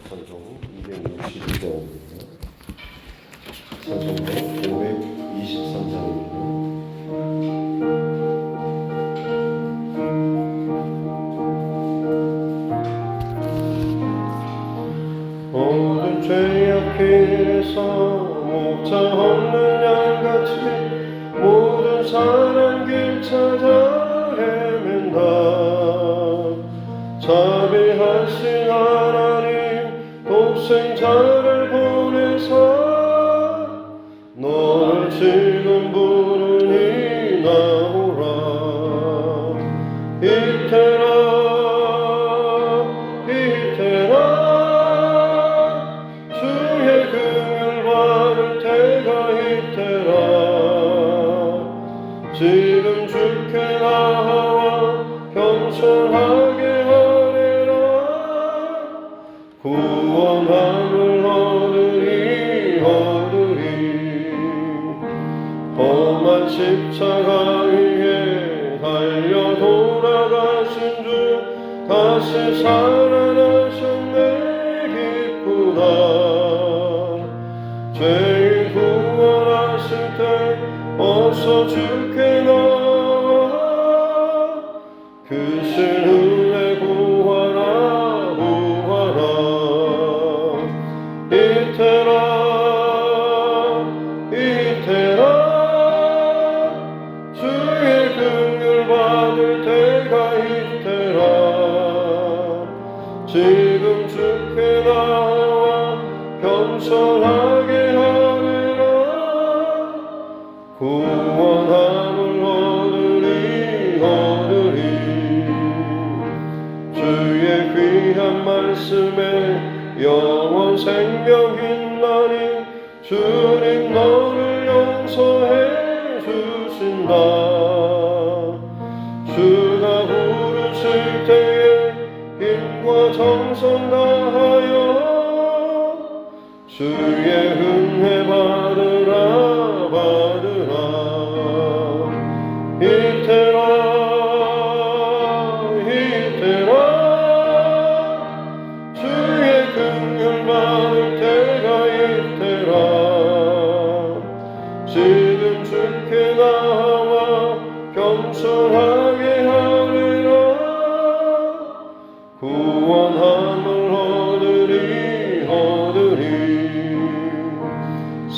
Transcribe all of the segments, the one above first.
찬송 262장입니다. 찬송가 523장입니다. 모든 죄악길에서 목자 없는 양같이 모든 사람 길 찾아 헤맨다. 자비하신 하나님 독생자를 보내사 너를 지금 부르니 나오라. 이태라 이태라 주의 긍휼 받을 때가 이태라. 지금 주께 나와 겸손하게 하리라. 구원함을 얻으리 얻으리. 험한 십자가 위에 달려 돌아가신 주 다시 살아나셨네. 기쁘다. 죄인 구원하실 때 어서 주께 나와 그 신은혜 구하라 구하라. 이태라 이태라 주의 긍휼 받을 때가 이태라. 지금 주께 나와 겸손하게 하리라. 구원함을 얻으리 얻으리. 주의 귀한 말씀에 영원 생명 있나니 주님 너를 용서해 주신다. 주가 부르실 때에 힘과 정성 다하여 주의 은혜 받으라 받으라. 이태라 이태라 주의 긍휼 받을 때가 이태라. 지금 주께 나와 겸손하게 하리라. 구원함을 얻으리 얻으리.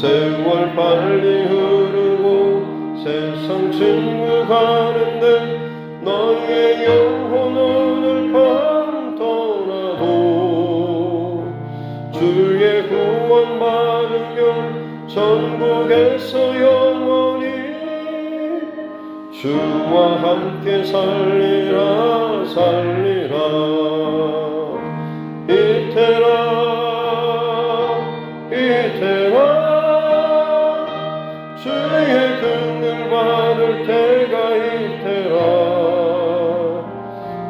세월 빨리 흐르고 세상 친구 가는데 너의 영혼 오늘 밤 떠나도 주의 구원 받으면 천국에서 영원히 주와 함께 살리라 살리라. 이태라 이태라 주의 긍휼 받을 때가 이태라.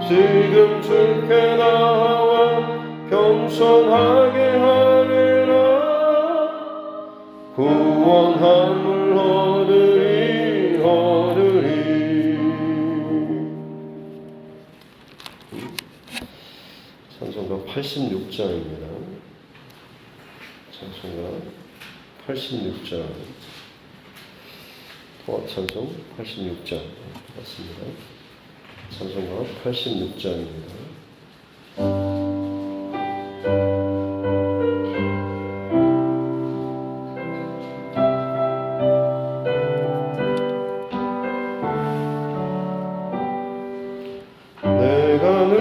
지금 주께 나와 겸손하게 하리라. 구원함을 얻으리 얻으리. 찬송가 86장입니다. 찬송가 86장 찬송 86장 맞습니다. 찬송가 86장입니다. 내가 늘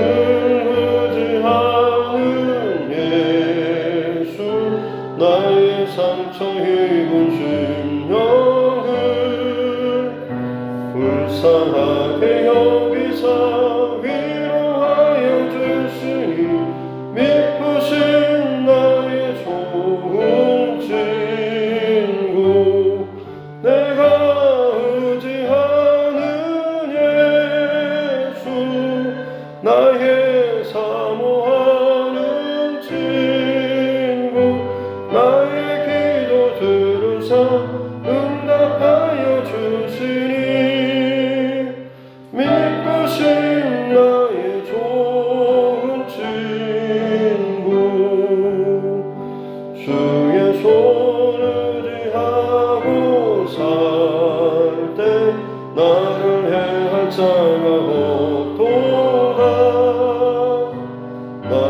의지하는 예수 나의 상처 입은 심령을 불쌍하게 여기사 위로하여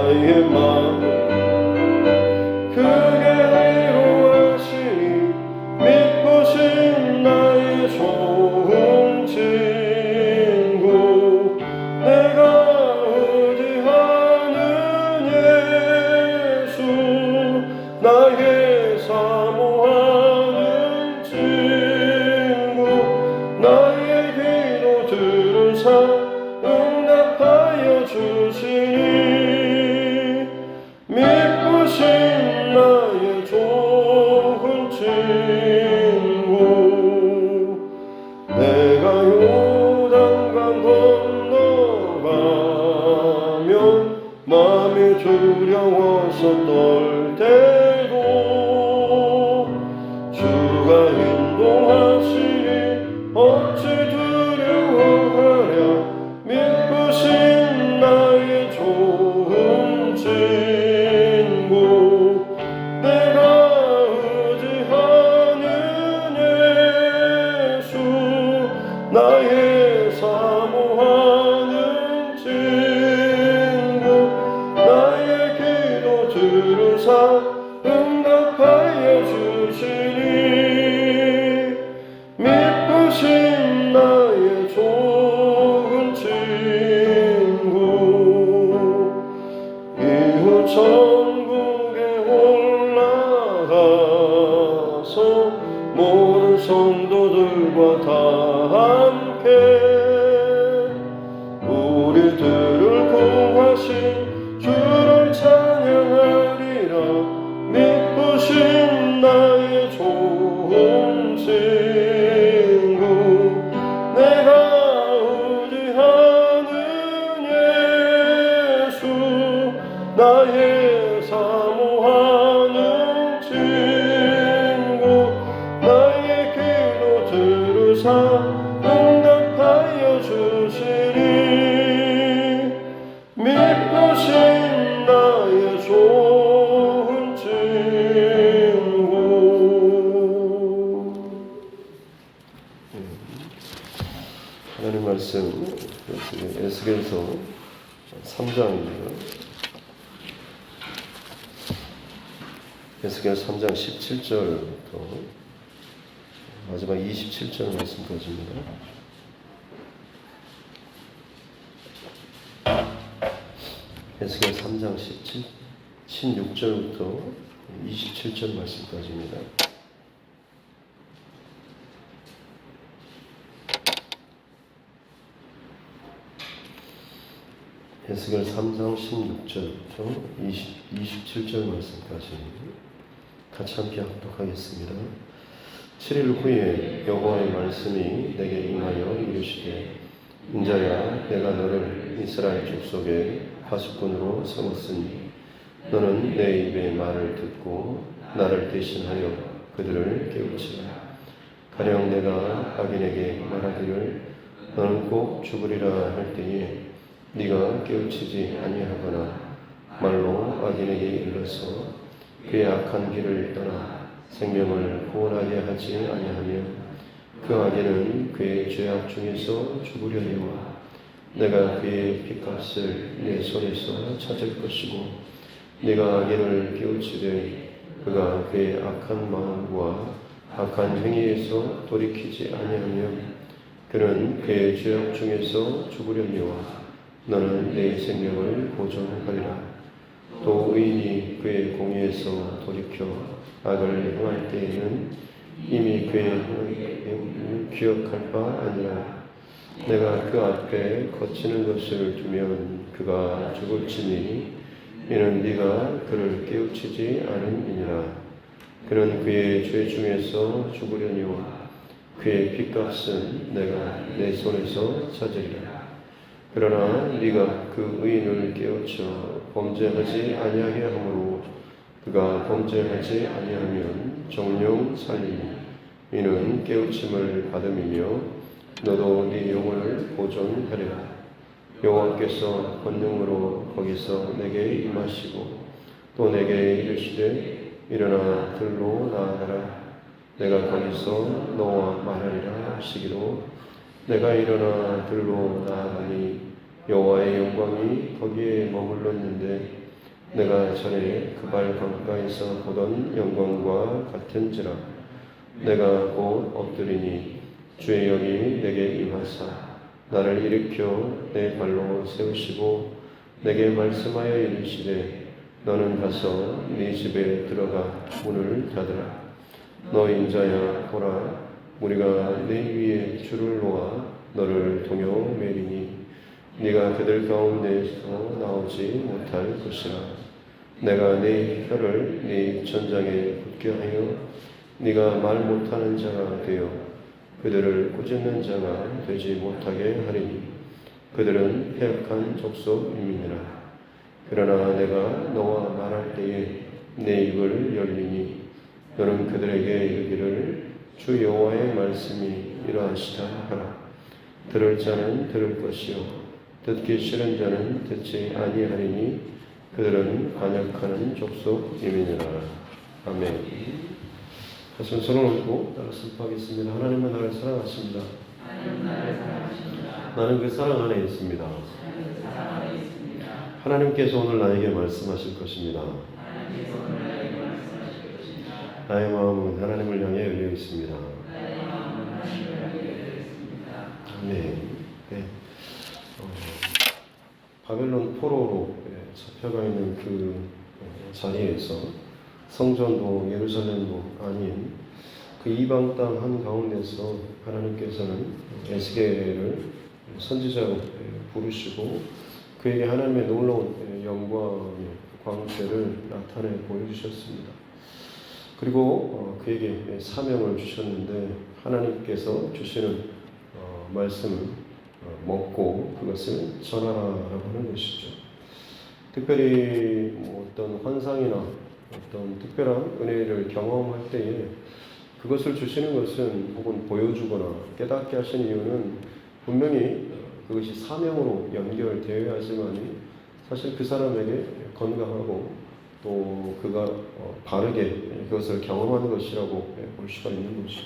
나의 마음 크게 위로하시니 믿고 신 나의 좋은 친구 내가 의지하는 예수 나의 사모하는 친구 나의 기도 들으사 응답하여 주시니 믿고 신 나의 좋은 친구 내가 요단강 건너가면 마음이 두려워서 떨 때도 주가 인도하시니 어찌 두려워하랴 믿고 신 나의 좋은 친구 내가 의지하는 예수 나의 사모하는 친구 나의 기도 들으사 응답하여 주시니 믿고 신 나의 좋은 친구 이후 천국에 올라가서 모든 성도들과 다 함께 우리들을 구하신 주를 찬양하리라 믿고 신 나의 좋은 친구 내가 의지하는 예수 나의 사모하는 친구 나의 기도 들으사 응답하여 주시니 믿고 신 나의 좋은 친구 하나님 말씀 에스겔서 3장입니다. 에스겔 3장 17절부터 마지막 27절 말씀까지입니다. 에스겔 3장 16절부터 27절 말씀까지입니다. 에스겔 3장 16절부터 27절 말씀까지 같이 함께 합독하겠습니다. 7일 후에 여호와의 말씀이 내게 임하여 이르시되 인자야 내가 너를 이스라엘 족속의 파수꾼으로 삼았으니 너는 내 입의 말을 듣고 나를 대신하여 그들을 깨우치라. 가령 내가 악인에게 말하기를 너는 꼭 죽으리라 할 때에 네가 깨우치지 아니하거나 말로 악인에게 일러서 그의 악한 길을 떠나 생명을 구원하게 하지 아니하며 그 악인은 그의 죄악 중에서 죽으려니와 내가 그의 핏값을 내 손에서 찾을 것이고 네가 악인을 깨우치되 그가 그의 악한 마음과 악한 행위에서 돌이키지 아니하면 그는 그의 죄악 중에서 죽으려니와 너는 내 생명을 보존하리라. 또 의인이 그의 공의에서 돌이켜 악을 행할 때에는 이미 그의 행을 기억할 바 아니라 내가 그 앞에 거치는 것을 두면 그가 죽을지니 이는 네가 그를 깨우치지 않음이니라. 그는 그의 죄 중에서 죽으려니와 그의 핏값은 내가 내 손에서 찾으리라. 그러나 네가 그 의인을 깨우쳐 범죄하지 아니하게 하므로 그가 범죄하지 아니하면 정령 살리니 이는 깨우침을 받음이며 너도 네 영혼을 보존하리라. 여호와께서 권능으로 거기서 내게 임하시고 또 내게 이르시되 일어나 들로 나아가라. 내가 거기서 너와 말하리라 하시기로 내가 일어나 들로 나아가니 여호와의 영광이 거기에 머물렀는데 내가 전에 그 발 가까이서 보던 영광과 같은지라. 내가 곧 엎드리니 주의 영이 내게 임하사 나를 일으켜 내 발로 세우시고 내게 말씀하여 이르시되 너는 가서 네 집에 들어가 문을 닫으라. 너 인자야 보라, 우리가 네 위에 줄을 놓아 너를 동요 매리니 네가 그들 가운데서 나오지 못할 것이라. 내가 네 혀를 네 천장에 붙게 하여 네가 말 못하는 자가 되어 그들을 꾸짖는 자가 되지 못하게 하리니 그들은 패역한 족속임이니라. 그러나 내가 너와 말할 때에 내 입을 열리니 너는 그들에게 이르기를 주 여호와의 말씀이 이러하시다 하라. 들을 자는 들을 것이요 듣기 싫은 자는 듣지 아니하리니 그들은 관역하는 족속임이니라. 아멘. 가슴 손을 얹고 따라 선포하겠습니다. 하나님은 나를 사랑하십니다. 나는 그 사랑 안에 있습니다. 하나님께서 오늘 나에게 말씀하실 것입니다. 나의 마음은 하나님을 향해 열려 있습니다. 아멘. 네. 바벨론 포로로 잡혀가 있는 그 자리에서 성전도 예루살렘도 아닌 그 이방 땅 한가운데서 하나님께서는 에스겔을 선지자로 부르시고 그에게 하나님의 놀라운 영광의 광채를 나타내 보여주셨습니다. 그리고 그에게 사명을 주셨는데 하나님께서 주시는 말씀을 먹고 그것을 전하라라고 하는 것이죠. 특별히 어떤 환상이나 어떤 특별한 은혜를 경험할 때에 그것을 주시는 것은 혹은 보여주거나 깨닫게 하신 이유는 분명히 그것이 사명으로 연결되어야지만 사실 그 사람에게 건강하고 또 그가 바르게 그것을 경험하는 것이라고 볼 수가 있는 것이죠.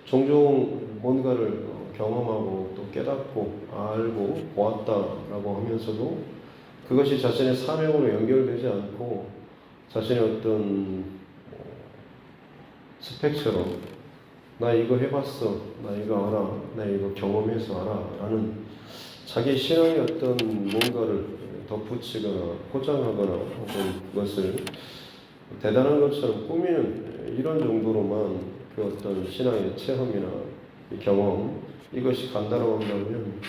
종종 뭔가를 경험하고 또 깨닫고 알고 보았다라고 하면서도 그것이 자신의 사명으로 연결되지 않고 자신의 어떤 스펙처럼 나 이거 해봤어, 나 이거 알아, 나 이거 경험해서 알아 라는 자기 신앙의 어떤 뭔가를 덧붙이거나 포장하거나 혹은 그것을 대단한 것처럼 꾸미는 이런 정도로만 그 어떤 신앙의 체험이나 경험 이것이 간다고 한다면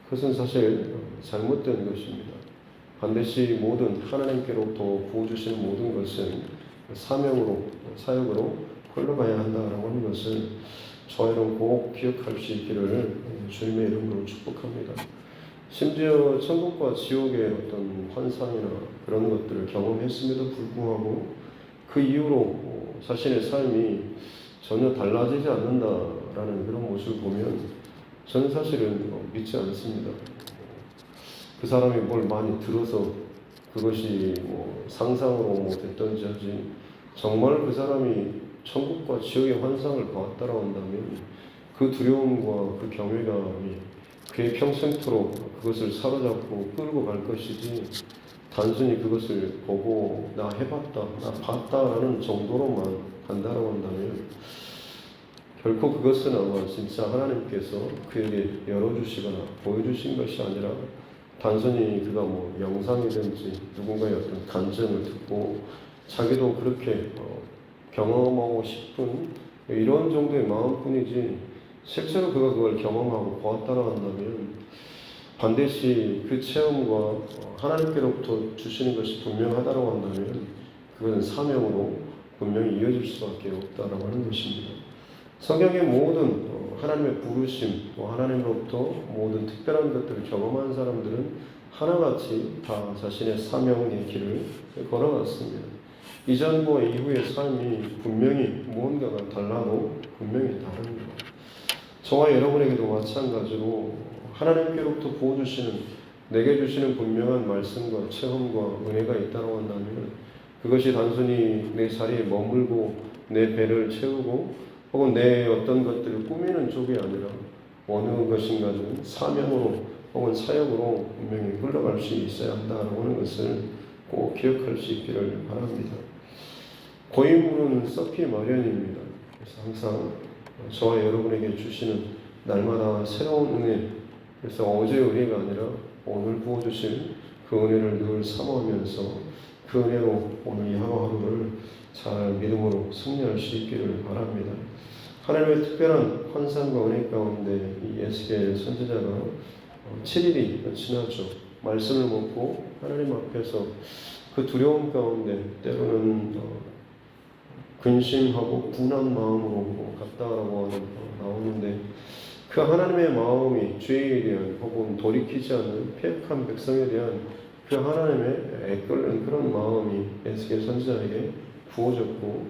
그것은 사실 잘못된 것입니다. 반드시 모든 하나님께로부터 부어주시는 모든 것은 사명으로 사역으로 흘러가야 한다라고 하는 것을 저희는 꼭 기억할 수 있기를 주님의 이름으로 축복합니다. 심지어 천국과 지옥의 어떤 환상이나 그런 것들을 경험했음에도 불구하고 그 이후로 자신의 삶이 전혀 달라지지 않는다라는 그런 모습을 보면 저는 사실은 믿지 않습니다. 그 사람이 뭘 많이 들어서 그것이 상상으로 됐던지 하지 정말 그 사람이 천국과 지옥의 환상을 보았다라고 한다면 그 두려움과 그 경외감이 그의 평생토록 그것을 사로잡고 끌고 갈 것이지 단순히 그것을 보고 나 해봤다, 나 봤다라는 정도로만 간다라고 한다면 결코 그것은 아마 진짜 하나님께서 그에게 열어주시거나 보여주신 것이 아니라 단순히 그가 영상이든지 누군가의 어떤 간증을 듣고 자기도 그렇게 경험하고 싶은 이런 정도의 마음뿐이지 실제로 그가 그걸 경험하고 보았다고 한다면 반드시 그 체험과 하나님께로부터 주시는 것이 분명하다고 한다면 그것은 사명으로 분명히 이어질 수밖에 없다라고 하는 것입니다. 성경의 모든 하나님의 부르심 또 하나님으로부터 모든 특별한 것들을 경험한 사람들은 하나같이 다 자신의 사명의 길을 걸어갔습니다. 이전과 이후의 삶이 분명히 무언가가 달라도 분명히 다릅니다. 저와 여러분에게도 마찬가지로 하나님께로부터 부어주시는 내게 주시는 분명한 말씀과 체험과 은혜가 있다고 한다면 그것이 단순히 내 자리에 머물고 내 배를 채우고 혹은 내 어떤 것들을 꾸미는 쪽이 아니라 어느 것인가는 사명으로 혹은 사역으로 분명히 흘러갈 수 있어야 한다는 것을 꼭 기억할 수 있기를 바랍니다. 고인물은 썩기 마련입니다. 그래서 항상 저와 여러분에게 주시는 날마다 새로운 은혜, 그래서 어제의 은혜가 아니라 오늘 부어주신 그 은혜를 늘 사모하면서 그 은혜로 오늘 이 하루하루를 잘 믿음으로 승리할 수 있기를 바랍니다. 하나님의 특별한 환상과 은혜 가운데 이 에스겔 선지자가 7일이 지나죠. 말씀을 먹고 하나님 앞에서 그 두려움 가운데 때로는 근심하고 분한 마음으로 갔다라고 나오는데 그 하나님의 마음이 죄에 대한 혹은 돌이키지 않는 패역한 백성에 대한 그 하나님의 애끓는 그런 마음이 에스겔 선지자에게 부어졌고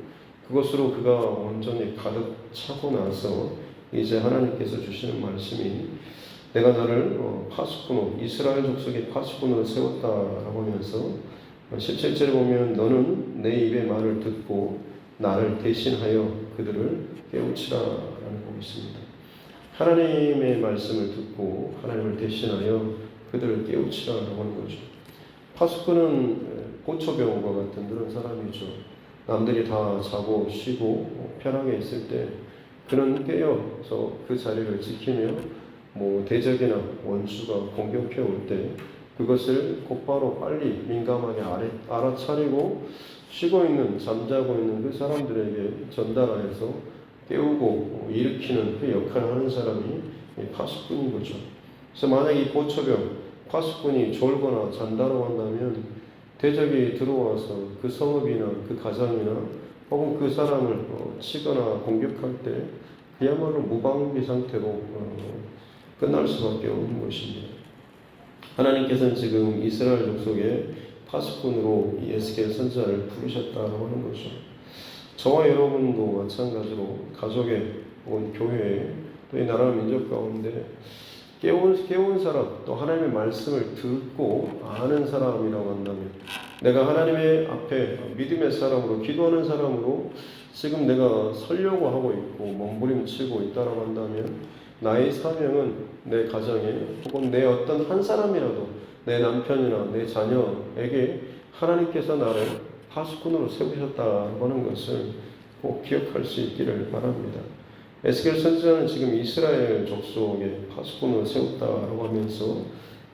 그것으로 그가 온전히 가득 차고 나서 이제 하나님께서 주시는 말씀이 내가 너를 파수꾼으로 이스라엘 족속의 파수꾼으로 세웠다라고 하면서 17절에 보면 너는 내 입의 말을 듣고 나를 대신하여 그들을 깨우치라라는 거 있습니다. 하나님의 말씀을 듣고 하나님을 대신하여 그들을 깨우치라라고 하는 거죠. 파수꾼은 고초병과 같은 그런 사람이죠. 남들이 다 자고 쉬고 편하게 있을 때 그는 깨어서 그 자리를 지키며 대적이나 원수가 공격해 올 때 그것을 곧바로 빨리 민감하게 알아차리고 쉬고 있는 잠자고 있는 그 사람들에게 전달하여서 깨우고 일으키는 그 역할을 하는 사람이 파수꾼인 거죠. 그래서 만약 이 고초병 파수꾼이 졸거나 잔다고 한다면 대적이 들어와서 그 성읍이나 그 가정이나 혹은 그 사람을 치거나 공격할 때 그야말로 무방비 상태로 끝날 수밖에 없는 것입니다. 하나님께서는 지금 이스라엘 족속의 파수꾼으로 이 에스겔 선지자를 부르셨다고 하는 거죠. 저와 여러분도 마찬가지로 가족의 혹은 교회에 또 이 나라 민족 가운데 깨운 사람 또 하나님의 말씀을 듣고 아는 사람이라고 한다면 내가 하나님의 앞에 믿음의 사람으로 기도하는 사람으로 지금 내가 서려고 하고 있고 몸부림치고 있다고 한다면 나의 사명은 내 가정에 혹은 내 어떤 한 사람이라도 내 남편이나 내 자녀에게 하나님께서 나를 파수꾼으로 세우셨다고 하는 것을 꼭 기억할 수 있기를 바랍니다. 에스겔 선지자는 지금 이스라엘 족속의 파수꾼으로 세웠다고 하면서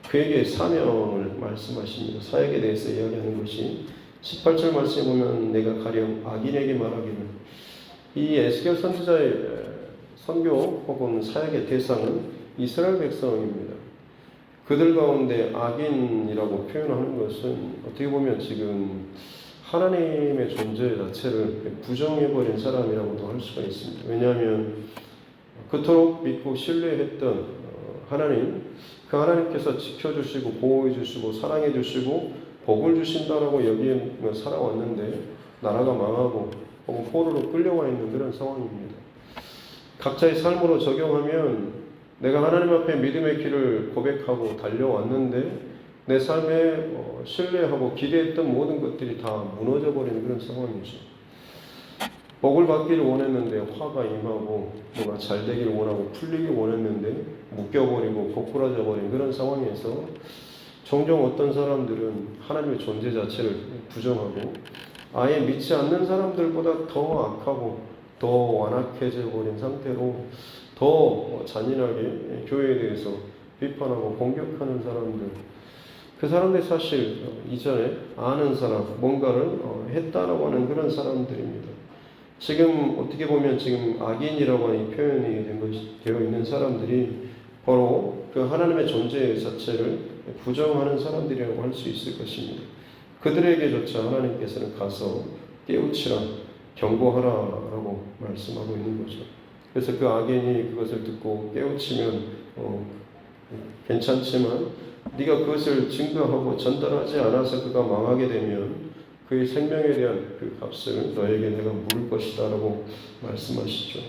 그에게 사명을 말씀하십니다. 사역에 대해서 이야기하는 것이 18절 말씀에 보면 내가 가령 악인에게 말하기를 이 에스겔 선지자의 선교 혹은 사역의 대상은 이스라엘 백성입니다. 그들 가운데 악인이라고 표현하는 것은 어떻게 보면 지금 하나님의 존재 자체를 부정해버린 사람이라고도 할 수가 있습니다. 왜냐하면 그토록 믿고 신뢰했던 하나님, 그 하나님께서 지켜주시고 보호해주시고 사랑해주시고 복을 주신다라고 여기에 살아왔는데 나라가 망하고 혹은 포로로 끌려와 있는 그런 상황입니다. 각자의 삶으로 적용하면 내가 하나님 앞에 믿음의 길을 고백하고 달려왔는데 내 삶에 신뢰하고 기대했던 모든 것들이 다 무너져버리는 그런 상황이죠. 복을 받기를 원했는데 화가 임하고 뭐가 잘 되기를 원하고 풀리길 원했는데 묶여버리고 고꾸라져버린 그런 상황에서 종종 어떤 사람들은 하나님의 존재 자체를 부정하고 아예 믿지 않는 사람들보다 더 악하고 더 완악해져 버린 상태로 더 잔인하게 교회에 대해서 비판하고 공격하는 사람들, 그 사람들이 사실 이전에 아는 사람, 뭔가를 했다라고 하는 그런 사람들입니다. 지금 어떻게 보면 지금 악인이라고 하는 표현이 되어 있는 사람들이 바로 그 하나님의 존재 자체를 부정하는 사람들이라고 할 수 있을 것입니다. 그들에게조차 하나님께서는 가서 깨우치라, 경고하라라고 말씀하고 있는 거죠. 그래서 그 악인이 그것을 듣고 깨우치면 괜찮지만 네가 그것을 증거하고 전달하지 않아서 그가 망하게 되면 그의 생명에 대한 그 값을 너에게 내가 물을 것이다 라고 말씀하시죠.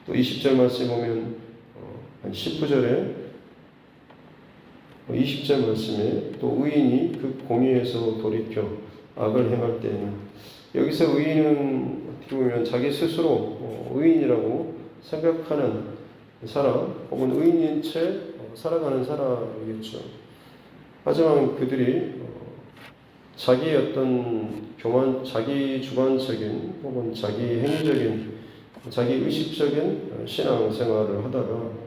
또 20절 말씀에 보면 19절에 20절 말씀에 또 의인이 그 공의에서 돌이켜 악을 행할 때에는 여기서 의인은 어떻게 보면 자기 스스로 의인이라고 생각하는 사람 혹은 의인인 채 살아가는 사람이겠죠. 하지만 그들이 자기 어떤 자기 주관적인 혹은 자기 행위적인, 자기 의식적인 신앙생활을 하다가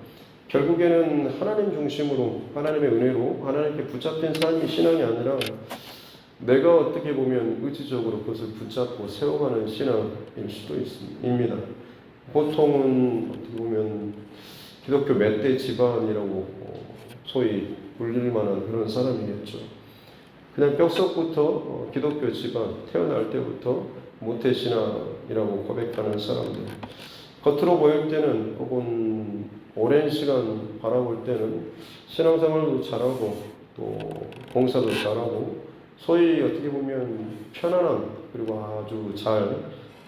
결국에는 하나님 중심으로, 하나님의 은혜로 하나님께 붙잡힌 삶이 신앙이 아니라 내가 어떻게 보면 의지적으로 그것을 붙잡고 세워가는 신앙일 수도 있습니다. 보통은 어떻게 보면 기독교 멧돼 집안이라고 소위 불릴 만한 그런 사람이겠죠. 그냥 뼛속부터 기독교 집안, 태어날 때부터 모태신앙이라고 고백하는 사람들. 겉으로 보일 때는 혹은 오랜 시간 바라볼 때는 신앙생활도 잘하고 또 봉사도 잘하고 소위 어떻게 보면 편안한 그리고 아주 잘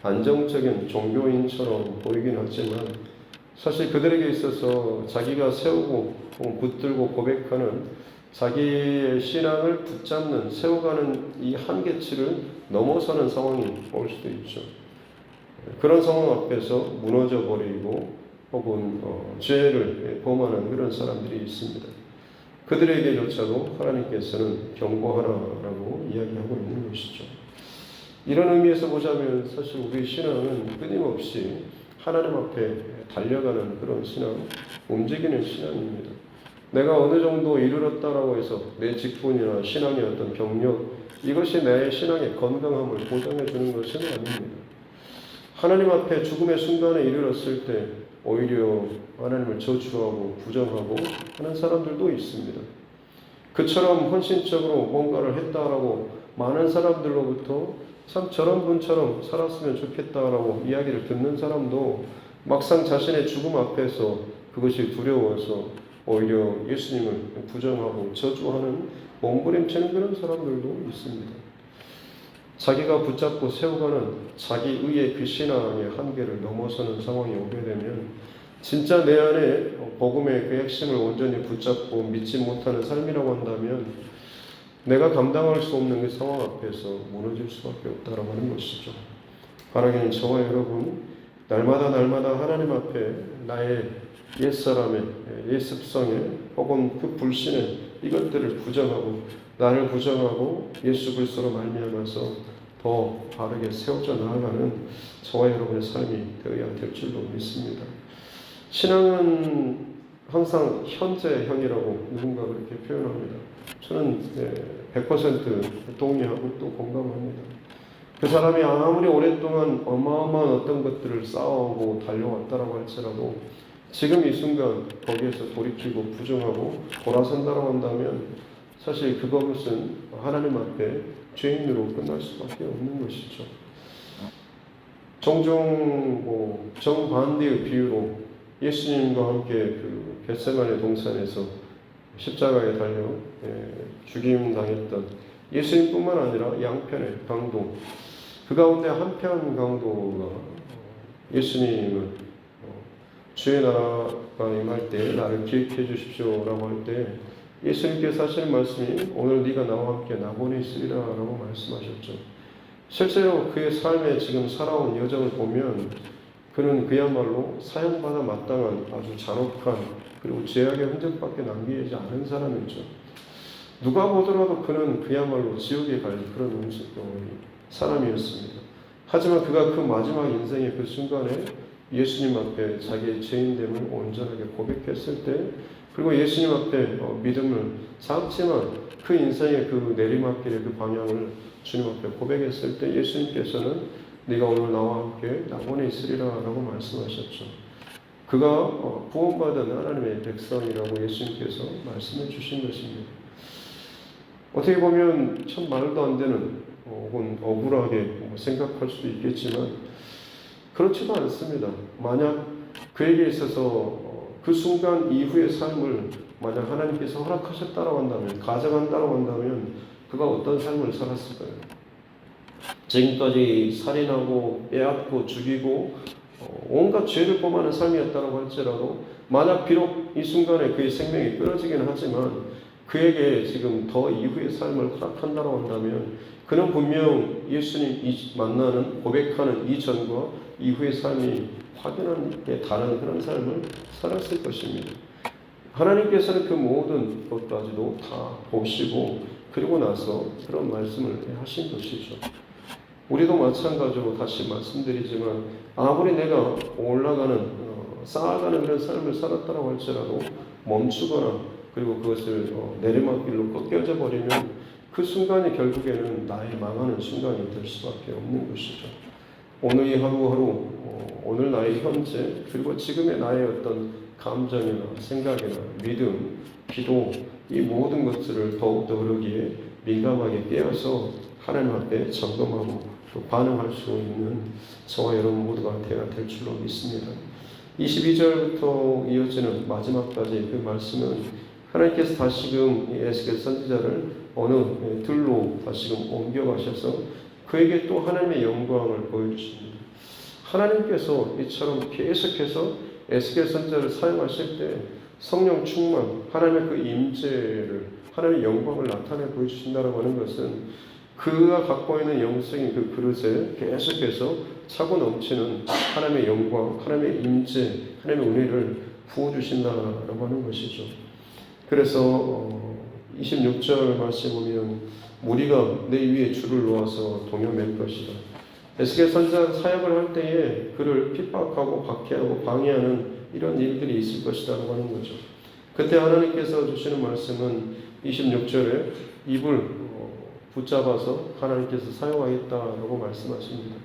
안정적인 종교인처럼 보이긴 하지만 사실 그들에게 있어서 자기가 세우고 붙들고 고백하는 자기의 신앙을 붙잡는 세워가는 이 한계치를 넘어서는 상황이 올 수도 있죠. 그런 상황 앞에서 무너져 버리고 혹은 죄를 범하는 그런 사람들이 있습니다. 그들에게조차도 하나님께서는 경고하라라고 이야기하고 있는 것이죠. 이런 의미에서 보자면 사실 우리 신앙은 끊임없이 하나님 앞에 달려가는 그런 신앙, 움직이는 신앙입니다. 내가 어느 정도 이르렀다라고 해서 내 직분이나 신앙의 어떤 경력, 이것이 내 신앙의 건강함을 보장해 주는 것은 아닙니다. 하나님 앞에 죽음의 순간에 이르렀을 때 오히려 하나님을 저주하고 부정하고 하는 사람들도 있습니다. 그처럼 헌신적으로 뭔가를 했다라고 많은 사람들로부터 참 저런 분처럼 살았으면 좋겠다라고 이야기를 듣는 사람도 막상 자신의 죽음 앞에서 그것이 두려워서 오히려 예수님을 부정하고 저주하는 몸부림치는 그런 사람들도 있습니다. 자기가 붙잡고 세워가는 자기의 그 신앙의 한계를 넘어서는 상황이 오게 되면 진짜 내 안에 복음의 그 핵심을 온전히 붙잡고 믿지 못하는 삶이라고 한다면 내가 감당할 수 없는 그 상황 앞에서 무너질 수밖에 없다라고 하는 것이죠. 바라기는 저와 여러분 날마다 하나님 앞에 나의 옛사람의 옛습성에 혹은 그 불신에 이것들을 부정하고 나를 부정하고 예수 그리스도로 말미암아서 더 바르게 세워져 나아가는 저와 여러분의 삶이 되어야 될 줄로 믿습니다. 신앙은 항상 현재형이라고 누군가 그렇게 표현합니다. 저는 100% 동의하고 또 공감합니다. 그 사람이 아무리 오랫동안 어마어마한 어떤 것들을 쌓아오고 달려왔다라고 할지라도 지금 이 순간 거기에서 돌이키고 부정하고 돌아선다라고 한다면 사실 그것은 하나님 앞에 죄인으로 끝날 수밖에 없는 것이죠. 종종 정반대의 비유로 예수님과 함께 그 겟세마네 동산에서 십자가에 달려 죽임 당했던 예수님뿐만 아니라 양편의 강도, 그 가운데 한편 강도가 예수님을 주의 나라가 임할 때 나를 기억해 주십시오라고 할 때 예수님께서 하시는 말씀이 오늘 네가 나와 함께 나본에 있으리라 라고 말씀하셨죠. 실제로 그의 삶에 지금 살아온 여정을 보면 그는 그야말로 사형받아 마땅한 아주 잔혹한 그리고 죄악의 흔적밖에 남기지 않은 사람이죠. 누가 보더라도 그는 그야말로 지옥에 갈 그런 사람이었습니다. 하지만 그가 그 마지막 인생의 그 순간에 예수님 앞에 자기의 죄인됨을 온전하게 고백했을 때 그리고 예수님 앞에 믿음을 쌓지만 그 인생의 그 내리막길의 그 방향을 주님 앞에 고백했을 때 예수님께서는 네가 오늘 나와 함께 낙원에 있으리라 라고 말씀하셨죠. 그가 구원받은 하나님의 백성이라고 예수님께서 말씀해 주신 것입니다. 어떻게 보면 참 말도 안 되는 혹은 억울하게 생각할 수도 있겠지만 그렇지도 않습니다. 만약 그에게 있어서 그 순간 이후의 삶을 만약 하나님께서 허락하셨다고 한다면, 가져간다고 한다면 그가 어떤 삶을 살았을까요? 지금까지 살인하고 빼앗고 죽이고 온갖 죄를 범하는 삶이었다고 할지라도 만약 비록 이 순간에 그의 생명이 끊어지긴 하지만 그에게 지금 더 이후의 삶을 허락한다고 한다면 그는 분명 예수님 만나는 고백하는 이전과 이후의 삶이 확연하게 다른 그런 삶을 살았을 것입니다. 하나님께서는 그 모든 것까지도 다 보시고 그리고 나서 그런 말씀을 하신 것이죠. 우리도 마찬가지로 다시 말씀드리지만 아무리 내가 올라가는 쌓아가는 그런 삶을 살았다고 할지라도 멈추거나 그리고 그것을 내리막길로 꺾여져 버리면 그 순간이 결국에는 나의 망하는 순간이 될 수밖에 없는 것이죠. 오늘의 하루하루 오늘 나의 현재 그리고 지금의 나의 어떤 감정이나 생각이나 믿음, 기도 이 모든 것들을 더욱더 그러기에 민감하게 깨어서 하나님 앞에 점검하고 또 반응할 수 있는 저와 여러분 모두가 되어야 될 줄로 믿습니다. 22절부터 이어지는 마지막까지 그 말씀은 하나님께서 다시금 에스겔 선지자를 어느 들로 다시금 옮겨가셔서 그에게 또 하나님의 영광을 보여주십니다. 하나님께서 이처럼 계속해서 에스겔 선지자를 사용하실 때 성령 충만, 하나님의 그 임재를, 하나님의 영광을 나타내 보여주신다고 하는 것은 그가 갖고 있는 영성인 그 그릇에 계속해서 차고 넘치는 하나님의 영광, 하나님의 임재, 하나님의 은혜를 부어주신다라고 하는 것이죠. 그래서 26절 말씀에 보면 무리가 내 위에 줄을 놓아서 동요맬 것이다. 에스겔 선지자가 사역을 할 때에 그를 핍박하고 박해하고 방해하는 이런 일들이 있을 것이라고 하는 거죠. 그때 하나님께서 주시는 말씀은 26절에 입을 붙잡아서 하나님께서 사용하겠다라고 말씀하십니다.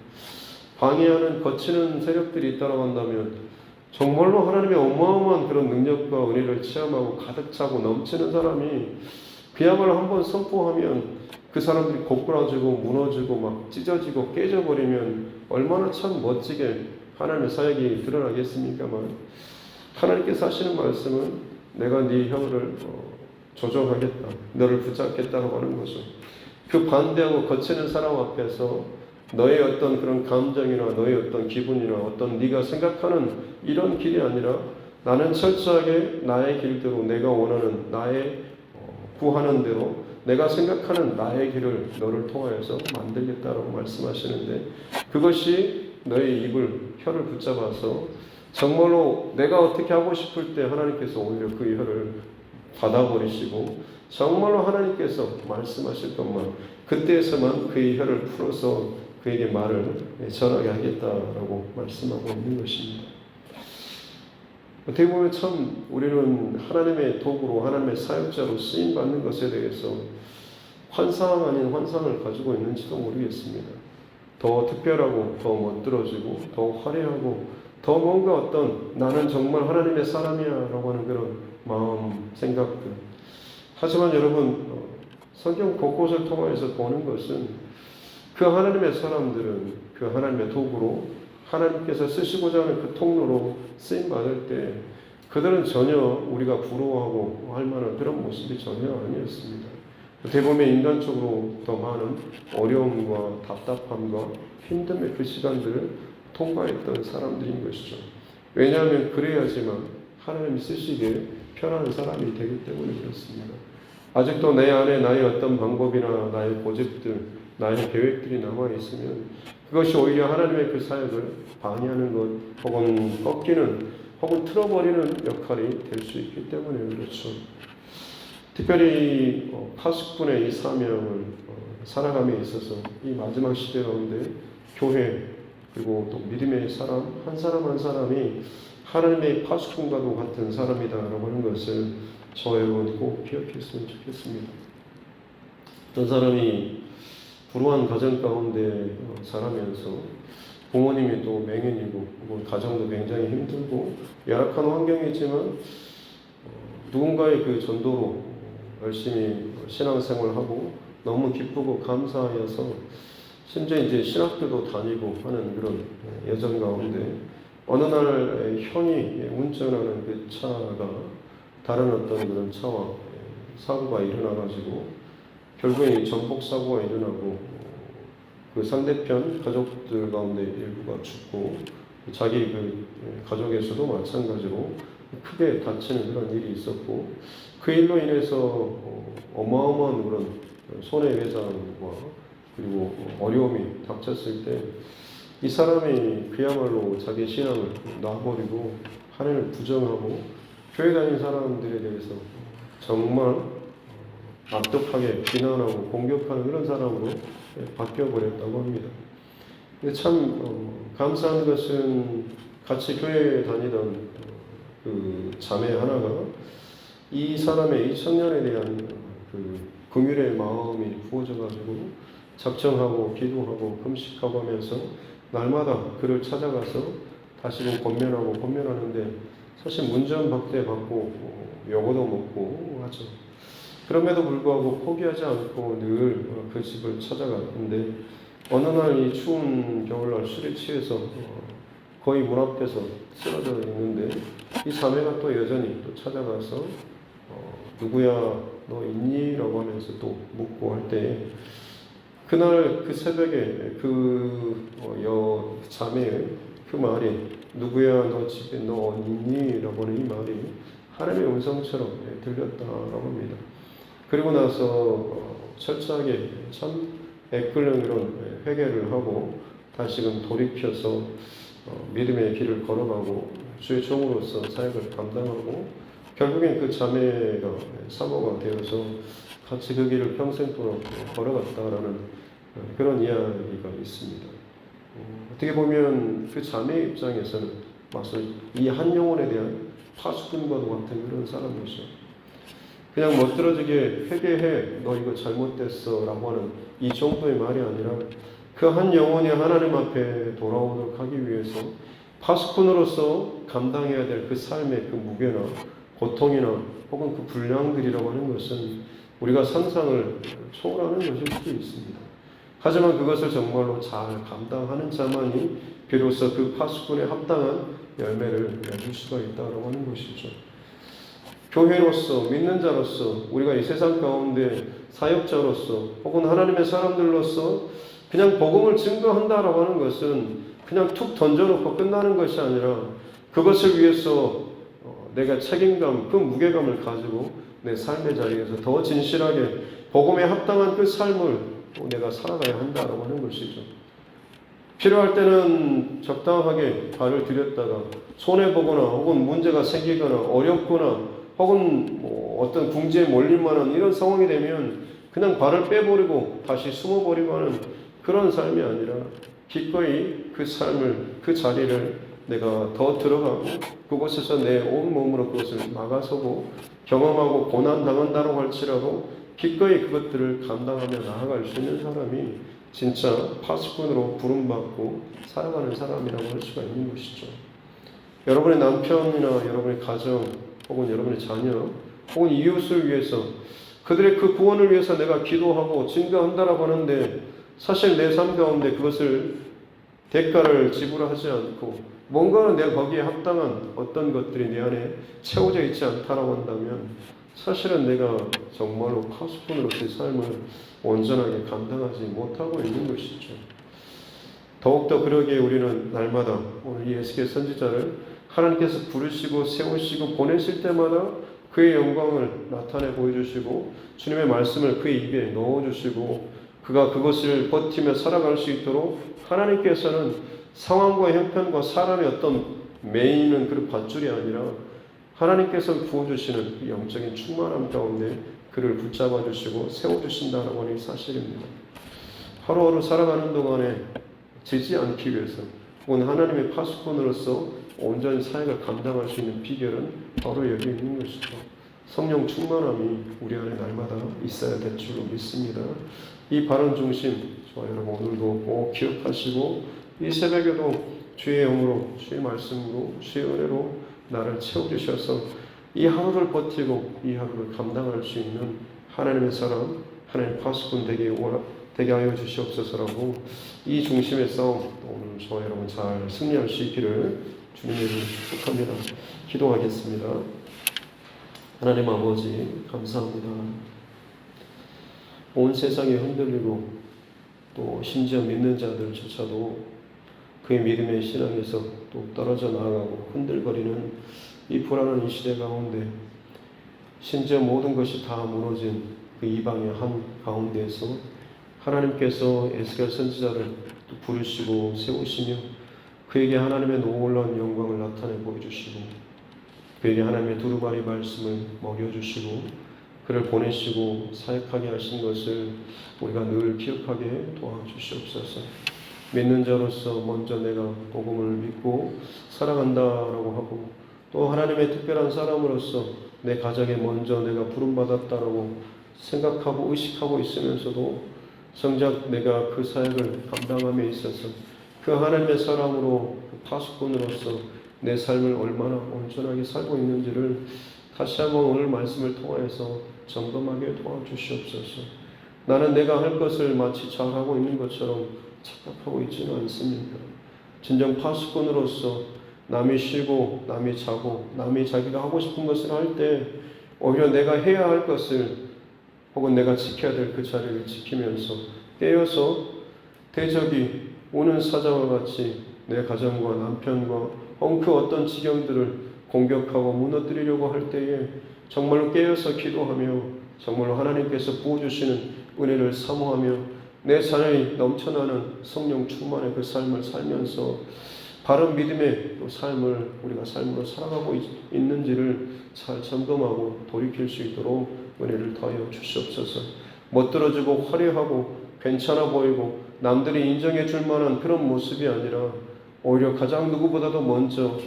방해하는 거치는 세력들이 있다고 한다면 정말로 하나님의 어마어마한 그런 능력과 은혜를 체험하고 가득 차고 넘치는 사람이 그야말로 한번 선포하면 그 사람들이 고꾸라지고 무너지고 막 찢어지고 깨져버리면 얼마나 참 멋지게 하나님의 사역이 드러나겠습니까만 하나님께서 하시는 말씀은 내가 네 혀를 조정하겠다. 너를 붙잡겠다고 하는 거죠. 그 반대하고 거치는 사람 앞에서 너의 어떤 그런 감정이나 너의 어떤 기분이나 어떤 네가 생각하는 이런 길이 아니라 나는 철저하게 나의 길대로 내가 원하는 나의 구하는 대로 내가 생각하는 나의 길을 너를 통하여서 만들겠다라고 말씀하시는데 그것이 너의 입을 혀를 붙잡아서 정말로 내가 어떻게 하고 싶을 때 하나님께서 오히려 그 혀를 닫아버리시고 정말로 하나님께서 말씀하실 것만 그때에서만 그의 혀를 풀어서 그에게 말을 전하게 하겠다라고 말씀하고 있는 것입니다. 어떻게 보면 참 우리는 하나님의 도구로 하나님의 사역자로 쓰임받는 것에 대해서 환상 아닌 환상을 가지고 있는지도 모르겠습니다. 더 특별하고 더 멋들어지고 더 화려하고 더 뭔가 어떤 나는 정말 하나님의 사람이야 라고 하는 그런 마음, 생각들. 하지만 여러분 성경 곳곳을 통해서 보는 것은 그 하나님의 사람들은 그 하나님의 도구로 하나님께서 쓰시고자 하는 그 통로로 쓰임받을 때 그들은 전혀 우리가 부러워하고 할 만한 그런 모습이 전혀 아니었습니다. 어떻게 보면 인간적으로 더 많은 어려움과 답답함과 힘듦의 그 시간들을 통과했던 사람들인 것이죠. 왜냐하면 그래야지만 하나님이 쓰시기에 편한 사람이 되기 때문에 그렇습니다. 아직도 내 안에 나의 어떤 방법이나 나의 고집들, 나의 계획들이 남아있으면 그것이 오히려 하나님의 그 사역을 방해하는 것 혹은 꺾이는 혹은 틀어버리는 역할이 될 수 있기 때문에 그렇죠. 특별히 파수꾼의 이 사명을 살아감에 있어서 이 마지막 시대 가운데 교회 그리고 또 믿음의 사람 한 사람 한 사람이 하나님의 파수꾼과도 같은 사람이다라고 하는 것을 저 여러분 꼭 기억했으면 좋겠습니다. 어떤 사람이 불우한 가정 가운데 자라면서 부모님이 또 맹인이고 가정도 굉장히 힘들고 열악한 환경이지만 누군가의 그 전도로 열심히 신앙생활하고 너무 기쁘고 감사하여서 심지어 이제 신학교도 다니고 하는 그런 여정 가운데 어느 날 형이 운전하는 그 차가 다른 어떤 그런 차와 사고가 일어나가지고 결국에 전복 사고가 일어나고 그 상대편 가족들 가운데 일부가 죽고 자기 그 가족에서도 마찬가지로 크게 다치는 그런 일이 있었고 그 일로 인해서 어마어마한 그런 손해배상과 그리고 어려움이 닥쳤을 때 이 사람이 그야말로 자기 신앙을 놔버리고 하나님을 부정하고 교회 다니는 사람들에 대해서 정말 악독하게 비난하고 공격하는 그런 사람으로 바뀌어버렸다고 합니다. 참 감사한 것은 같이 교회에 다니던 그 자매 하나가 이 사람의 이 청년에 대한 그 긍휼의 마음이 부어져가지고 작정하고 기도하고 금식하고 하면서 날마다 그를 찾아가서 다시금 권면하는데 사실 문전박대 받고 욕도 먹고 하죠. 그럼에도 불구하고 포기하지 않고 늘 그 집을 찾아갔는데 어느 날 이 추운 겨울날 술에 취해서 거의 문 앞에서 쓰러져 있는데 이 자매가 또 여전히 또 찾아가서 누구야 너 있니? 라고 하면서 또 묻고 할 때 그날 그 새벽에 그 자매의 그 말이 누구야 너 집에 너 있니? 라고 하는 이 말이 하나님의 음성처럼 들렸다라고 합니다. 그리고 나서 철저하게 참 애끓는 그런 회개를 하고 다시금 돌이켜서 믿음의 길을 걸어가고 주의 종으로서 사역을 감당하고 결국엔 그 자매가 사모가 되어서 같이 그 길을 평생 동안 걸어갔다라는 그런 이야기가 있습니다. 어떻게 보면 그 자매의 입장에서는 막상 이 한 영혼에 대한 파수꾼과도 같은 그런 사람이죠. 그냥 멋들어지게 회개해 너 이거 잘못됐어 라고 하는 이 정도의 말이 아니라 그 한 영혼이 하나님 앞에 돌아오도록 하기 위해서 파수꾼으로서 감당해야 될 그 삶의 그 무게나 고통이나 혹은 그 분량들이라고 하는 것은 우리가 상상을 초월하는 것일 수도 있습니다. 하지만 그것을 정말로 잘 감당하는 자만이 비로소 그 파수꾼에 합당한 열매를 맺을 수가 있다고 하는 것이죠. 교회로서 믿는 자로서 우리가 이 세상 가운데 사역자로서 혹은 하나님의 사람들로서 그냥 복음을 증거한다라고 하는 것은 그냥 툭 던져놓고 끝나는 것이 아니라 그것을 위해서 내가 책임감, 그 무게감을 가지고 내 삶의 자리에서 더 진실하게 복음에 합당한 그 삶을 내가 살아가야 한다라고 하는 것이죠. 필요할 때는 적당하게 발을 들였다가 손해보거나 혹은 문제가 생기거나 어렵거나 혹은 어떤 궁지에 몰릴 만한 이런 상황이 되면 그냥 발을 빼버리고 다시 숨어버리고 하는 그런 삶이 아니라 기꺼이 그 삶을, 그 자리를 내가 더 들어가고 그곳에서 내 온몸으로 그것을 막아서고 경험하고 고난당한다고 할지라도 기꺼이 그것들을 감당하며 나아갈 수 있는 사람이 진짜 파수꾼으로 부름받고 살아가는 사람이라고 할 수가 있는 것이죠. 여러분의 남편이나 여러분의 가정 혹은 여러분의 자녀 혹은 이웃을 위해서 그들의 그 구원을 위해서 내가 기도하고 증거한다라고 하는데 사실 내 삶 가운데 그것을 대가를 지불하지 않고 뭔가 내가 거기에 합당한 어떤 것들이 내 안에 채워져 있지 않다라고 한다면 사실은 내가 정말로 파수꾼으로서의 삶을 온전하게 감당하지 못하고 있는 것이죠. 더욱더 그러기에 우리는 날마다 오늘 이 에스겔 선지자를 하나님께서 부르시고 세우시고 보내실 때마다 그의 영광을 나타내 보여주시고 주님의 말씀을 그의 입에 넣어주시고 그가 그것을 버티며 살아갈 수 있도록 하나님께서는 상황과 형편과 사람의 어떤 매이는 그런 밧줄이 아니라 하나님께서 부어주시는 그 영적인 충만함 가운데 그를 붙잡아 주시고 세워주신다라고 하는 사실입니다. 하루하루 살아가는 동안에 지지 않기 위해서 혹은 하나님의 파수꾼으로서 온전히 사역을 감당할 수 있는 비결은 바로 여기 있는 것이죠. 성령 충만함이 우리 안에 날마다 있어야 될 줄로 믿습니다. 이 바른 중심, 저와 여러분 오늘도 꼭 기억하시고 이 새벽에도 주의 영으로, 주의 말씀으로, 주의 은혜로 나를 채워주셔서 이 하루를 버티고 이 하루를 감당할 수 있는 하나님의 사람, 하나님의 파수꾼 되게 하여 주시옵소서라고 이 중심의 싸움 오늘 저와 여러분 잘 승리할 수 있기를 주님의 이름으로 축복합니다. 기도하겠습니다. 하나님 아버지 감사합니다. 온 세상이 흔들리고 또 심지어 믿는 자들조차도 그의 믿음의 신앙에서 또 떨어져 나아가고 흔들거리는 이 불안한 이 시대 가운데 심지어 모든 것이 다 무너진 그 이방의 한 가운데에서 하나님께서 에스겔 선지자를 또 부르시고 세우시며 그에게 하나님의 놀라운 영광을 나타내 보여주시고 그에게 하나님의 두루마리 말씀을 먹여주시고 그를 보내시고 사역하게 하신 것을 우리가 늘 기억하게 도와주시옵소서. 믿는 자로서 먼저 내가 복음을 믿고 살아간다라고 하고, 또 하나님의 특별한 사람으로서 내 가정에 먼저 내가 부름받았다라고 생각하고 의식하고 있으면서도 정작 내가 그 사역을 감당함에 있어서 그 하나님의 사람으로, 그 파수꾼으로서 내 삶을 얼마나 온전하게 살고 있는지를 다시 한번 오늘 말씀을 통하여서 점검하게 도와주시옵소서. 나는 내가 할 것을 마치 잘하고 있는 것처럼 착각하고 있지는 않습니다. 진정 파수꾼으로서 남이 쉬고 남이 자고 남이 자기가 하고 싶은 것을 할 때 오히려 내가 해야 할 것을 혹은 내가 지켜야 될 그 자리를 지키면서 깨어서 대적이 오는 사자와 같이 내 가정과 남편과 혹은 그 어떤 지경들을 공격하고 무너뜨리려고 할 때에 정말로 깨어서 기도하며 정말로 하나님께서 부어주시는 은혜를 사모하며 내 자녀이 넘쳐나는 성령 충만의 그 삶을 살면서 바른 믿음의 또 삶을 우리가 삶으로 살아가고 있는지를 잘 점검하고 돌이킬 수 있도록 은혜를 더하여 주시옵소서. 멋들어지고 화려하고 괜찮아 보이고 남들이 인정해 줄 만한 그런 모습이 아니라 오히려 가장 누구보다도 먼저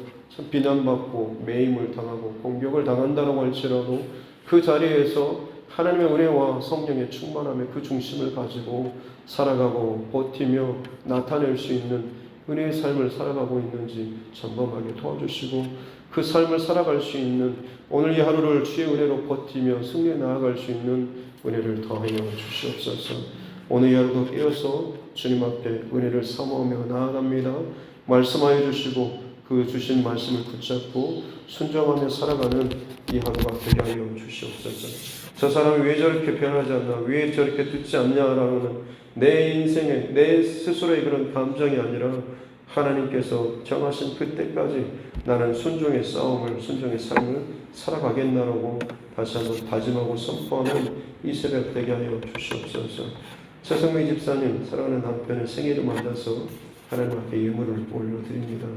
비난받고 매임을 당하고 공격을 당한다고 할지라도 그 자리에서 하나님의 은혜와 성령의 충만함의 그 중심을 가지고 살아가고 버티며 나타낼 수 있는 은혜의 삶을 살아가고 있는지 점검하게 도와주시고, 그 삶을 살아갈 수 있는 오늘 이 하루를 주의 은혜로 버티며 승리해 나아갈 수 있는 은혜를 더하여 주시옵소서. 오늘 이 하루도 깨어서 주님 앞에 은혜를 사모하며 나아갑니다. 말씀하여 주시고 그 주신 말씀을 붙잡고 순종하며 살아가는 이 하루가 되게 하여 주시옵소서. 저 사람이 왜 저렇게 변하지 않나, 왜 저렇게 듣지 않냐라는 내 인생의 내 스스로의 그런 감정이 아니라 하나님께서 정하신 그때까지 나는 순종의 싸움을, 순종의 삶을 살아가겠나라고 다시 한번 다짐하고 선포하는 이 새벽 되게 하여 주시옵소서. 최성미 집사님 사랑하는 남편의 생일을 맞아서 하나님 앞에 예물을 올려드립니다.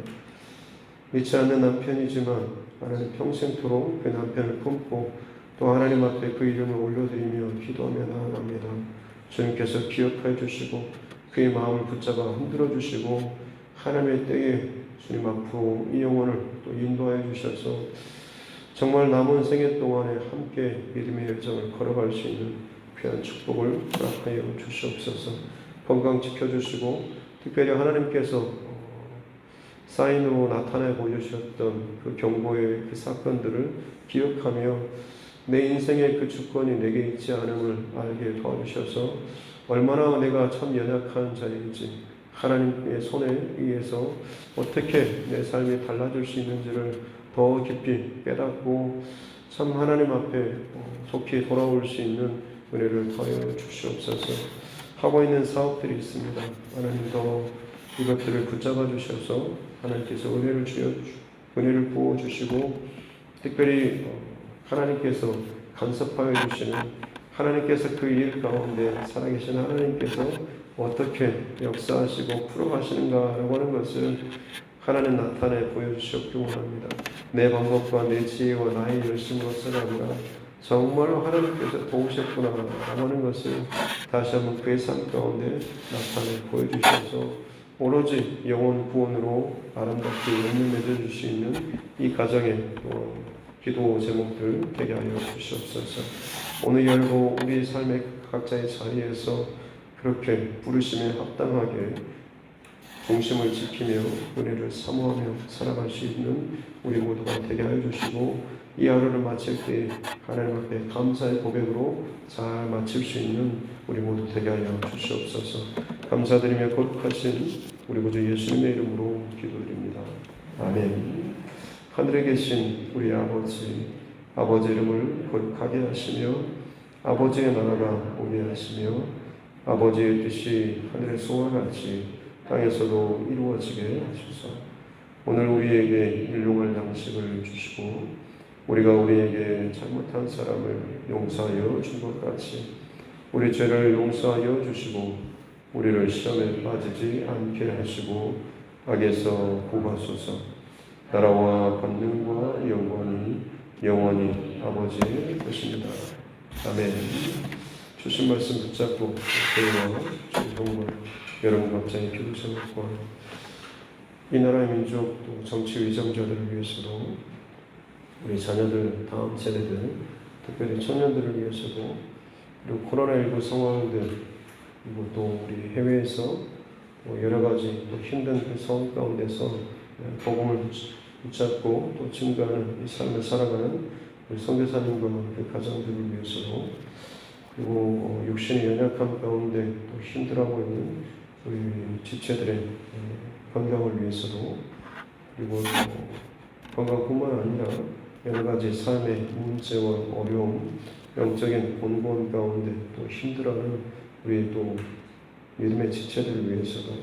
믿지 않는 남편이지만 하나님 평생토록 그 남편을 품고 또 하나님 앞에 그 이름을 올려드리며 기도하며 나아갑니다. 주님께서 기억해 주시고 그의 마음을 붙잡아 흔들어 주시고 하나님의 때에 주님 앞으로 이 영혼을 또 인도하여 주셔서 정말 남은 생애 동안에 함께 믿음의 여정을 걸어갈 수 있는 귀한 축복을 허락하여 주시옵소서. 건강 지켜주시고 특별히 하나님께서 사인으로 나타내 보여주셨던 그 경고의 그 사건들을 기억하며 내 인생의 그 주권이 내게 있지 않음을 알게 도와주셔서 얼마나 내가 참 연약한 자인지 하나님의 손에 의해서 어떻게 내 삶이 달라질 수 있는지를 더 깊이 깨닫고 참 하나님 앞에 속히 돌아올 수 있는 은혜를 더하여 주시옵소서. 하고 있는 사업들이 있습니다. 하나님 더 이것들을 붙잡아 주셔서 하나님께서 은혜를 부어 주시고 특별히 하나님께서 간섭하여 주시는 하나님께서 그 일 가운데 살아계신 하나님께서 어떻게 역사하시고 풀어가시는가라고 하는 것을 하나님 나타내 보여주시옵기 원합니다. 내 방법과 내 지혜와 나의 열심으로서가 아니라 정말로 하나님께서 도우셨구나라고 하는 것을 다시 한번 그의 삶 가운데 나타내 보여주셔서 오로지 영혼 구원으로 아름답게 연을 맺어줄 수 있는 이 가정의 기도 제목들 되게 하여 주시옵소서. 오늘 열고 우리 삶의 각자의 자리에서 그렇게 부르심에 합당하게 중심을 지키며 은혜를 사모하며 살아갈 수 있는 우리 모두가 되게 하여 주시고 이 하루를 마칠 때 하나님 앞에 감사의 고백으로 잘 마칠 수 있는 우리 모두 되게 하여 주시옵소서. 감사드리며 거룩하신 우리 구주 예수님의 이름으로 기도드립니다. 아멘. 하늘에 계신 우리 아버지 이름을 거룩하게 하시며 아버지의 나라가 오게 하시며 아버지의 뜻이 하늘에서와 같이 땅에서도 이루어지게 하소서. 오늘 우리에게 일용할 양식을 주시고 우리가 우리에게 잘못한 사람을 용서하여 준 것 같이 우리 죄를 용서하여 주시고 우리를 시험에 빠지지 않게 하시고 악에서 구하소서. 나라와 권능과 영광이 영원히 아버지의 것입니다. 아멘. 주신 말씀 붙잡고 저희와 주신 동물 여러분 갑자기 기도 제목과 이 나라의 민족 또 정치 위정자들을 위해서도 우리 자녀들 다음 세대들 특별히 청년들을 위해서도 그리고 코로나19 상황들 그리고 또 우리 해외에서 여러 가지 또 힘든 그 상황 가운데서 복음을 붙잡고 또 증거하는 이 삶을 살아가는 우리 선교사님과 그 가정들을 위해서도 그리고 육신의 연약함 가운데 또 힘들어하고 있는 우리 지체들의 건강을 위해서도 그리고 또 건강뿐만 아니라 여러 가지 삶의 문제와 어려움, 영적인 곤고함 가운데 또 힘들어하는 우리 또 믿음의 지체들을 위해서도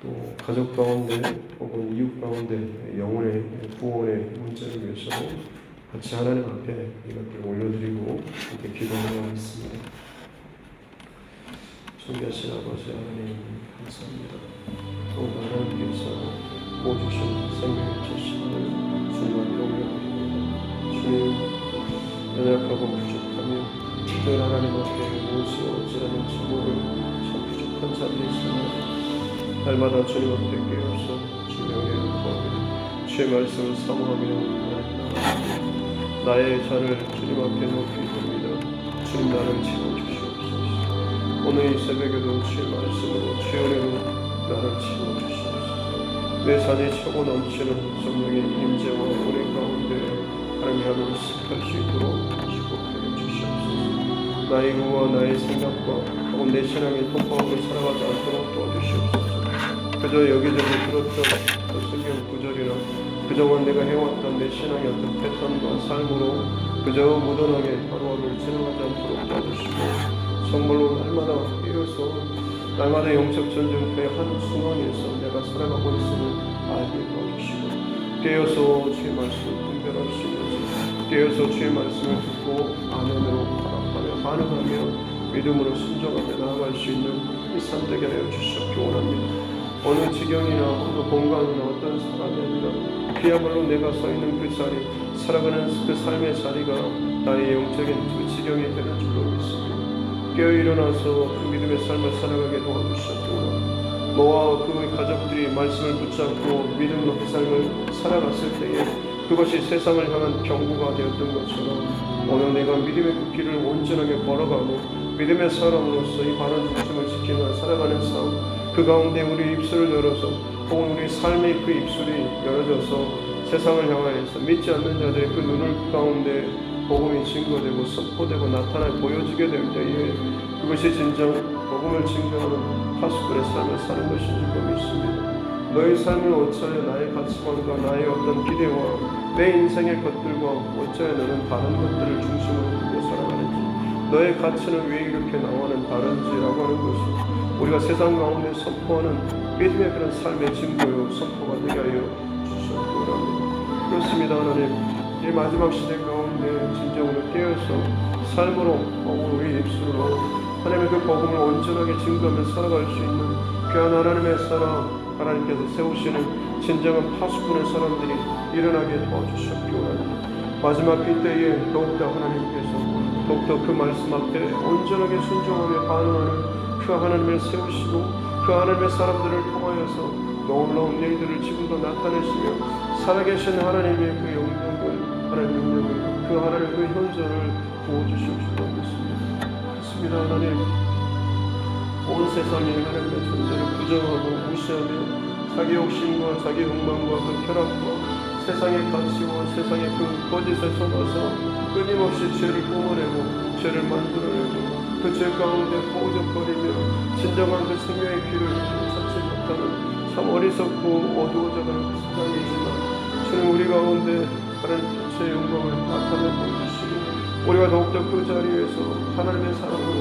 또 가족 가운데 혹은 이웃 가운데 영혼의 구원의 문제를 위해서도 같이 하나님 앞에 이것들을 올려드리고 함께 기도하고 있습니다. 존귀하신 아버지 하나님 감사합니다. 또 하나님께서 모주신 생명의 자신을 주님 앞에 올려드립니다. 주님 연약하고 부족하며 특별 하나님 앞에 무엇이 어찌라는 증거를 참 부족한 자들이 있으나 날마다 주님 앞에 깨어서 주님의 구하며 주의 말씀을 사모하며 나의 잔을 주님 앞에 놓게 됩니다. 주님 나를 채워주시옵소서. 오늘 이 새벽에도 주의 말씀으로 주의 은혜로 나를 채워주시옵소서. 내 잔이 차고 넘치는 성령의 임재와 은혜 가운데 하나님의 하루를 시작할 수 있도록 축복하여 주시옵소서. 나의 의와 나의 생각과 혹은 내 신앙의 통과하고 살아가지 않도록 도와주시옵소서. 그저 여기저기 들었던 성경 구절이나 그저만 내가 해왔던 내 신앙의 어떤 패턴과 삶으로 그저 무던하게 하루하루를 지나가지 않도록 도와주시고 정말로 날마다 깨어서 날마다 영적 전쟁터의 한 순간에서 내가 살아가고 있음을 알게 도와주시고 깨어서 주의 말씀을 분별할 수 있는 깨어서 주의 말씀을 듣고 아멘으로 받아가며 반응하며 믿음으로 순종하며 나아갈 수 있는 이 삶 되게 하여 주시옵기 원합니다. 어느 지경이나 어느 공간이나 어떤 사람이 아니라 그야말로 내가 서 있는 그 자리, 살아가는 그 삶의 자리가 나의 영적인 그 지경이 되는 줄로 믿습니다. 깨어 일어나서 그 믿음의 삶을 살아가게 도와주셨구나. 너와 그 가족들이 말씀을 붙잡고 믿음으로 그 삶을 살아갔을 때에 그것이 세상을 향한 경고가 되었던 것처럼 오늘 내가 믿음의 그 길을 온전하게 걸어가고 믿음의 사람으로서 이 바른 중심을 지키며 살아가는 삶 그 가운데 우리 입술을 열어서 혹은 우리 삶의 그 입술이 열어져서 세상을 향하여서 믿지 않는 자들의 그 눈을 가운데 복음이 증거되고 선포되고 나타나 보여지게 될 때에 그것이 진정 복음을 증거하는 파수꾼의 삶을 사는 것인 줄 믿습니다. 너의 삶을 어찌하여 나의 가치관과 나의 어떤 기대와 내 인생의 것들과 어찌하여 너는 다른 것들을 중심으로 두고 살아가는지 너의 가치는 왜 이렇게 나와는 다른지라고 하는 것이 우리가 세상 가운데 선포하는 믿음의 그런 삶의 증거요 선포가 되게 하여 주시기 원합니다. 그렇습니다. 하나님 이 마지막 시대 가운데 진정으로 깨어서 삶으로 우리 입술로 하나님의 그 복음을 온전하게 증거하며 살아갈 수 있는 귀한 하나님의 사람 하나님께서 세우시는 진정한 파수꾼의 사람들이 일어나게 도와주시기 원합니다. 마지막 때에 더욱더 하나님께서 더욱더 그 말씀 앞에 온전하게 순종하며 반응하는 그 하나님을 세우시고 그 하나님의 사람들을 통하여서 놀라운 일들을 지금도 나타내시며 살아계신 하나님의 그 영역을 하나님의 능력을 그 하나님의 그 현존을 보여주실 줄로 믿습니다. 그렇습니다. 하나님 온 세상에 하나님의 존재를 부정하고 무시하며 자기 욕심과 자기 욕망과 그 쾌락과 세상의 가치와 세상의 그 거짓에 속아서 끊임없이 죄를 뿜어내고 죄를 만들어내고 그 죄 가운데 허우적거리며 진정한 그 생명의 길을 찾지 못하는 참 어리석고 어두워져가는 그 세상이지만 주님 우리 가운데 다른 빛의 영광을 나타내 보여주시고 우리가 더욱더 그 자리에서 하나님의 사람으로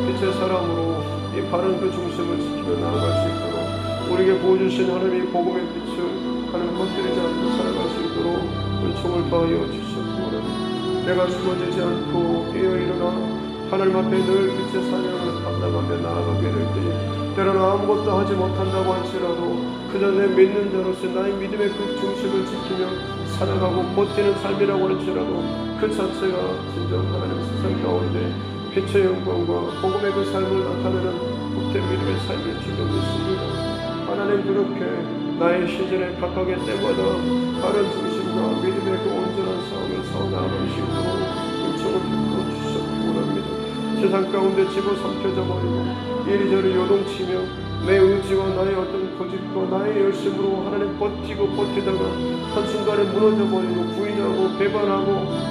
빛의 사람으로 이 바른 그 중심을 지키며 나아갈 수 있도록 우리에게 보여주신 하나님의 복음의 빛을 하나님 건드리지 않고 살아갈 수 있도록 은총을 더하여 주시옵기 원합니다. 내가 죽어지지 않고 깨어 일어나 하나님 앞에 늘 빛의 사명을 감당하며 나아가게 될 때에 때로는 아무것도 하지 못한다고 할지라도 그저 내 믿는 자로서 나의 믿음의 그 중심을 지키며 살아가고 버티는 삶이라고 할지라도 그 자체가 진정 하나님 세상 가운데 빛의 영광과 복음의 그 삶을 나타내는 복된 믿음의 삶일 줄로 믿습니다. 하나님, 그렇게 나의 시즌에 각각의 때마다 바른 중심과 믿음의 그 온전한 싸움을 싸워나가는 식으로 은총을 베풀어 주시기 원합니다. 세상 가운데 집어삼켜져 버리고 이리저리 요동치며 내 의지와 나의 어떤 고집과 나의 열심으로 하나님 버티다가 한순간에 무너져버리고 부인하고 배반하고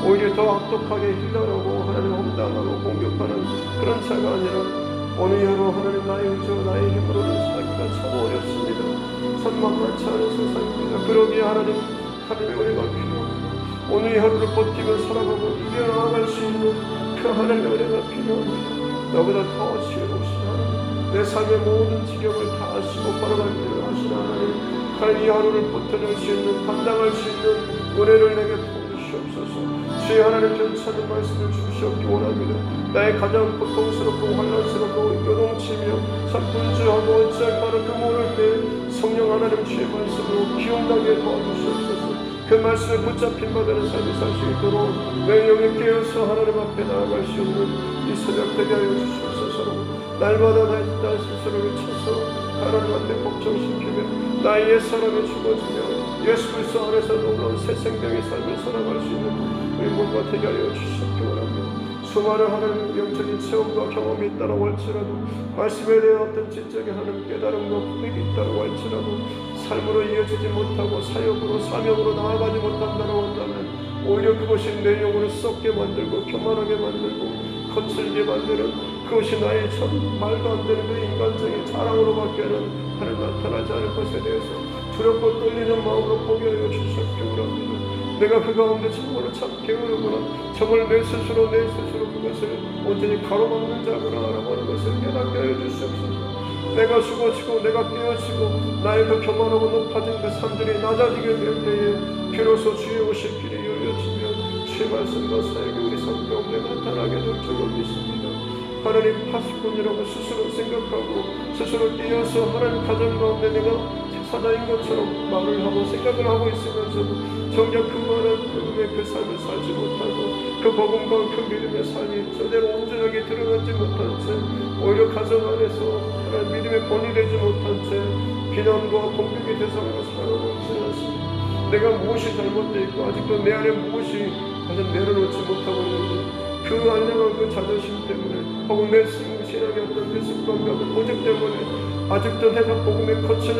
오히려 더 악독하게 힐난하고 하나님 험담하고 공격하는 그런 차가 아니라 어느 여로 하나님 나의 의지와 나의 힘으로는 살기가 참 어렵습니다. 참 만만치 않은 세상입니다. 그러기에 하나님의 은혜가 필요합니다. 오늘 하루를 버티며 살아가고 이겨나갈 수 있는 그 하나님의 은혜가 필요합니다. 나보다 더 지혜로우신 하나님, 내 삶의 모든 지경을 다 아시고 바라볼 일을 하시는 하나님, 이 하루를 버텨낼 수 있는, 감당할 수 있는 은혜를 내게 부어주시옵소서. 주의 하나님 괜찮은 말씀을 주시옵기 원합니다. 나의 가장 고통스럽고 환난스럽고 요동치며 참 분주하고 어찌할 바를 그 모를 때 성령 하나님 주의 말씀으로 기억나게 도와주시옵소서. 그 말씀에 붙잡힌 바되는 삶을 살 수 있도록 내 영에 깨어서 하나님 앞에 나아갈 수 있는 이 새벽 되게 하여 주시옵소서. 날마다 나 스스로를 쳐서 하나님한테 걱정시키며 나의 옛사람이 죽어지며 예수 그리스도 안에서 놀라운 새 생명의 삶을 살아갈 수 있는 우리 모두가 되게 하여 주시옵기 원합니다. 수많은 하나님의 영적인 체험과 경험이 있다고 할지라도 말씀에 대한 어떤 지적인 하나님 깨달음과 고백이 있다고 할지라도 삶으로 이어지지 못하고 사역으로 사명으로 나아가지 못한다고 한다면 오히려 그것이 내 영혼을 썩게 만들고 교만하게 만들고 거칠게 만드는 그것이 나의 참 말도 안 되는 그 인간적인 자랑으로밖에 하나님 나타나지 않을 것에 대해서 두렵고 떨리는 마음으로 포기하여 주셨기 원합니다. 내가 그 가운데 정말로 참 게으르구나, 정말 내 스스로 그것을 온전히 가로막는 자구나라고 하는 것을 깨닫게 하여 주시옵소서. 내가 죽어지고 내가 깨어지고 나의 그 교만하고 높아진 그 삶들이 낮아지게 될 때에 비로소 주의 오실 길이 열려지며 주의 말씀과 사역이 우리 삶 가운데 나타나게 될 줄로 믿습니다. 하나님 파수꾼이라고 스스로 생각하고 스스로 뛰어서 하나님 가정 가운데 내가 사자인 것처럼 말을 하고 생각을 하고 있으면서도 정작 그 많은 복음의 그 삶을 살지 못하고 그 복음과 그 믿음의 삶이 제대로 온전하게 드러나지 못한 채 오히려 가정 안에서 하나님 믿음의 본이 되지 못한 채 비난과 공격의 대상으로 살아가고 있습니다. 내가 무엇이 잘못되어 있고 아직도 내 안에 무엇이 아직 내려놓지 못하고 있는지 그 안녕한 그 자존심 때문에 혹은 내 신앙의 어떤 그 습관과 그 고집 때문에 아직도 내가 복음에 거치는